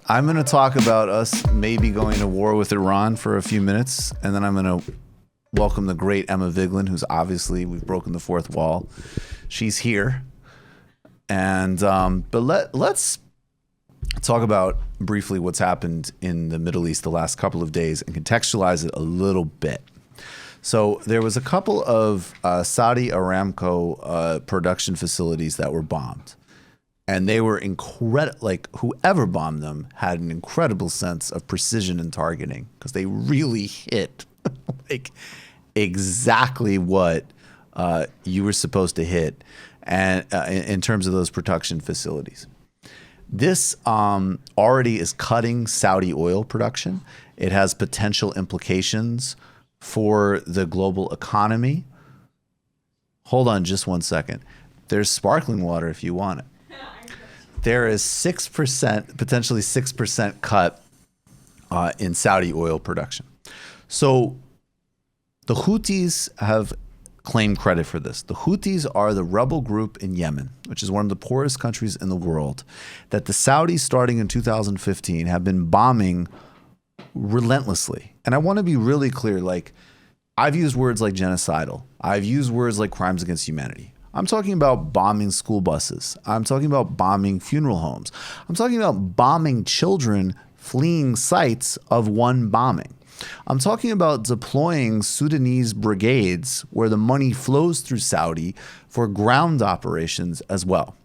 I'm going to talk about us maybe going to war with Iran for a few minutes, and then I'm going to welcome the great Emma Vigeland, who's obviously, we've broken the fourth wall. She's here. And but let's talk about briefly what's happened in the Middle East the last couple of days and contextualize it a little bit. So there was a couple of Saudi Aramco production facilities that were bombed. And they were incredible, like whoever bombed them had an incredible sense of precision and targeting because they really hit like exactly what you were supposed to hit and in terms of those production facilities. This already is cutting Saudi oil production. It has potential implications for the global economy. Hold on just one second. There's sparkling water if you want it. There is 6%, potentially 6% cut in Saudi oil production. So the Houthis have claimed credit for this. The Houthis are the rebel group in Yemen, which is one of the poorest countries in the world, that the Saudis, starting in 2015, have been bombing relentlessly. And I want to be really clear, like, I've used words like genocidal. I've used words like crimes against humanity. I'm talking about bombing school buses. I'm talking about bombing funeral homes. I'm talking about bombing children fleeing sites of one bombing. I'm talking about deploying Sudanese brigades where the money flows through Saudi for ground operations as well.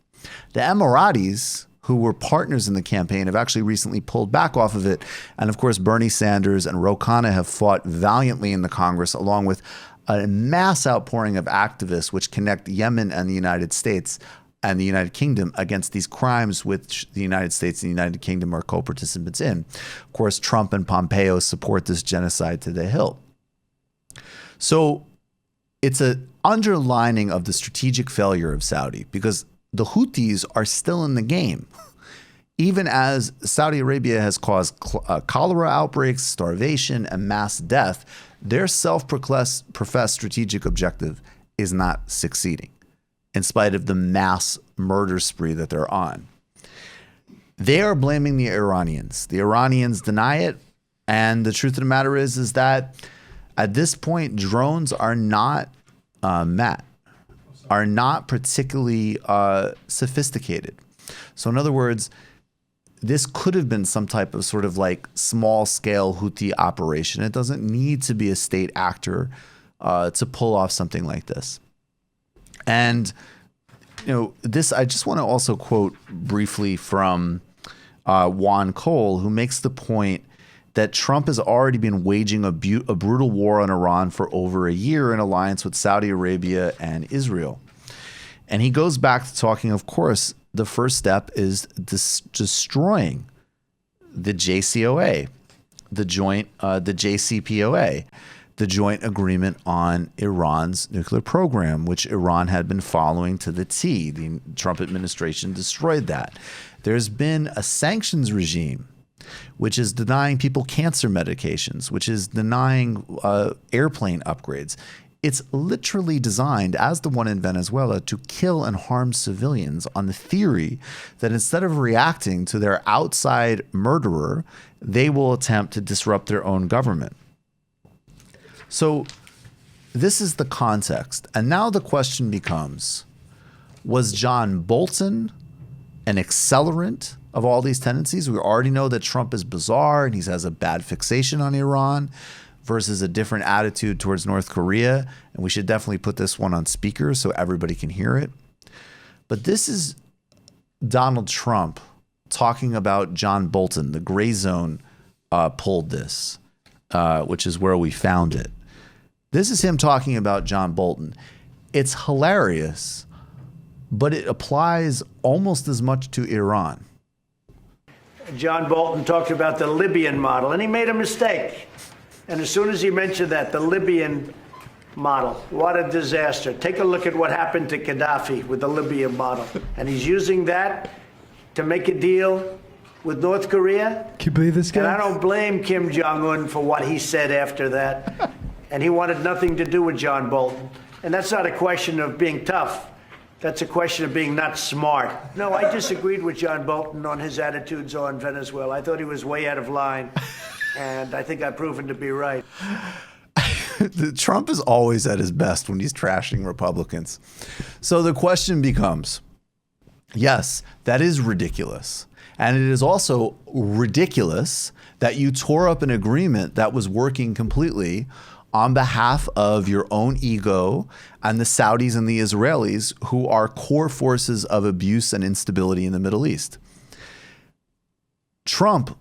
The Emiratis, who were partners in the campaign, have actually recently pulled back off of it. And of course, Bernie Sanders and Ro Khanna have fought valiantly in the Congress, along with a mass outpouring of activists which connect Yemen and the United States and the United Kingdom against these crimes which the United States and the United Kingdom are co-participants in. Of course, Trump and Pompeo support this genocide to the hilt. So it's an underlining of the strategic failure of Saudi because the Houthis are still in the game. Even as Saudi Arabia has caused cholera outbreaks, starvation, and mass death, their self-professed strategic objective is not succeeding, in spite of the mass murder spree that they're on. They are blaming the Iranians. The Iranians deny it, and the truth of the matter is that at this point, drones are not are not particularly sophisticated. So in other words, this could have been some type of sort of like small scale Houthi operation. It doesn't need to be a state actor to pull off something like this. And, you know, this, I just want to also quote briefly from Juan Cole, who makes the point that Trump has already been waging a brutal war on Iran for over a year in alliance with Saudi Arabia and Israel. And he goes back to talking, of course, the first step is destroying the JCPOA, the JCPOA, the Joint Agreement on Iran's Nuclear Program, which Iran had been following to the T. The Trump administration destroyed that. There's been a sanctions regime, which is denying people cancer medications, which is denying airplane upgrades. It's literally designed, as the one in Venezuela, to kill and harm civilians on the theory that instead of reacting to their outside murderer, they will attempt to disrupt their own government. So this is the context. And now the question becomes, was John Bolton an accelerant of all these tendencies? We already know that Trump is bizarre and he has a bad fixation on Iran versus a different attitude towards North Korea. And we should definitely put this one on speaker so everybody can hear it. But this is Donald Trump talking about John Bolton. The Gray Zone pulled this, which is where we found it. This is him talking about John Bolton. It's hilarious, but it applies almost as much to Iran. John Bolton talked about the Libyan model, and he made a mistake. And as soon as he mentioned that, the Libyan model, what a disaster. Take a look at what happened to Gaddafi with the Libyan model. And he's using that to make a deal with North Korea. Can you believe this guy? And I don't blame Kim Jong-un for what he said after that. And he wanted nothing to do with John Bolton. And that's not a question of being tough. That's a question of being not smart. No, I disagreed with John Bolton on his attitudes on Venezuela. I thought he was way out of line, and I think I've proven to be right. Trump is always at his best when he's trashing Republicans. So the question becomes, yes, that is ridiculous. And it is also ridiculous that you tore up an agreement that was working completely on behalf of your own ego and the Saudis and the Israelis, who are core forces of abuse and instability in the Middle East. Trump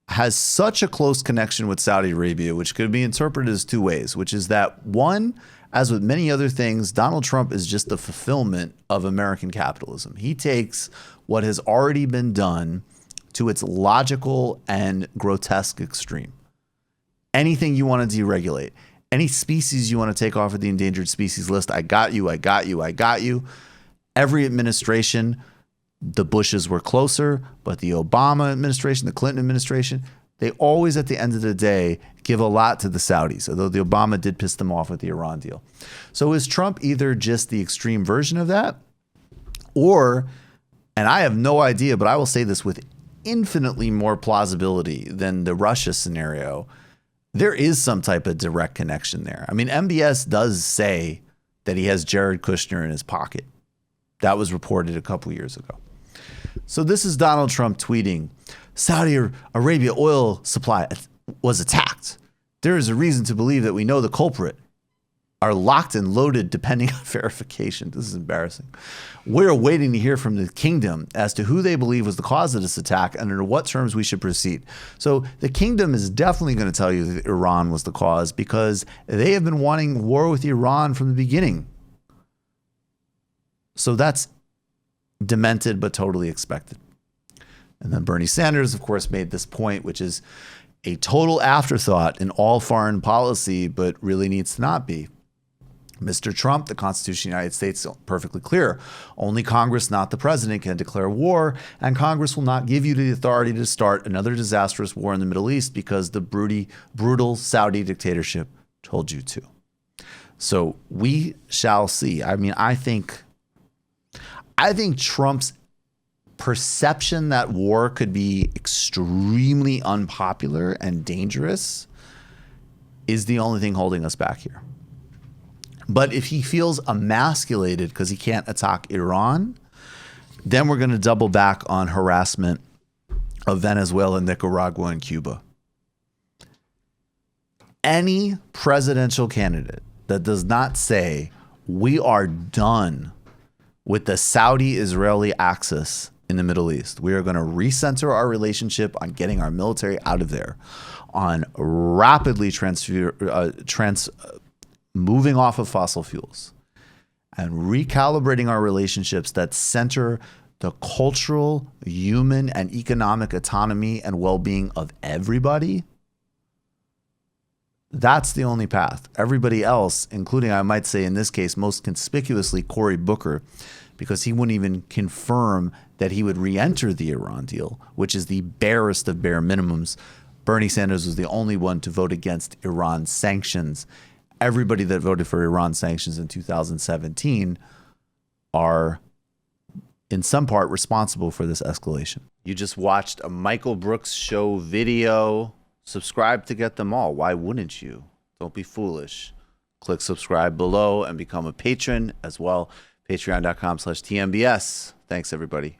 has such a close connection with Saudi Arabia, which could be interpreted as two ways, which is that one, as with many other things, Donald Trump is just the fulfillment of American capitalism. He takes what has already been done to its logical and grotesque extreme. Anything you want to deregulate, any species you want to take off of the endangered species list, I got you, I got you, I got you. Every administration, the Bushes were closer, but the Obama administration, the Clinton administration, they always at the end of the day give a lot to the Saudis, although the Obama did piss them off with the Iran deal. So is Trump either just the extreme version of that, or, and I have no idea, but I will say this with infinitely more plausibility than the Russia scenario, there is some type of direct connection there. I mean, MBS does say that he has Jared Kushner in his pocket. That was reported a couple years ago. So this is Donald Trump tweeting, Saudi Arabia oil supply was attacked. There is a reason to believe that we know the culprit are locked and loaded depending on verification. This is embarrassing. We're waiting to hear from the kingdom as to who they believe was the cause of this attack and under what terms we should proceed. So the kingdom is definitely going to tell you that Iran was the cause because they have been wanting war with Iran from the beginning. So that's demented but totally expected. And then Bernie Sanders, of course, made this point, which is a total afterthought in all foreign policy, but really needs to not be. Mr. Trump, the Constitution of the United States is perfectly clear. Only Congress, not the president, can declare war, and Congress will not give you the authority to start another disastrous war in the Middle East because the brutal Saudi dictatorship told you to. So we shall see. I mean, I think Trump's perception that war could be extremely unpopular and dangerous is the only thing holding us back here. But if he feels emasculated because he can't attack Iran, then we're going to double back on harassment of Venezuela, Nicaragua, and Cuba. Any presidential candidate that does not say we are done with the Saudi-Israeli axis in the Middle East, we are going to recenter our relationship on getting our military out of there, on rapidly moving off of fossil fuels and recalibrating our relationships that center the cultural, human, and economic autonomy and well-being of everybody. That's the only path. Everybody else, including, I might say in this case, most conspicuously Cory Booker, because he wouldn't even confirm that he would re-enter the Iran deal, which is the barest of bare minimums. Bernie Sanders was the only one to vote against Iran sanctions. Everybody that voted for Iran sanctions in 2017 are in some part responsible for this escalation. You just watched a Michael Brooks show video. Subscribe to get them all. Why wouldn't you? Don't be foolish. Click subscribe below and become a patron as well. Patreon.com/TMBS. Thanks, everybody.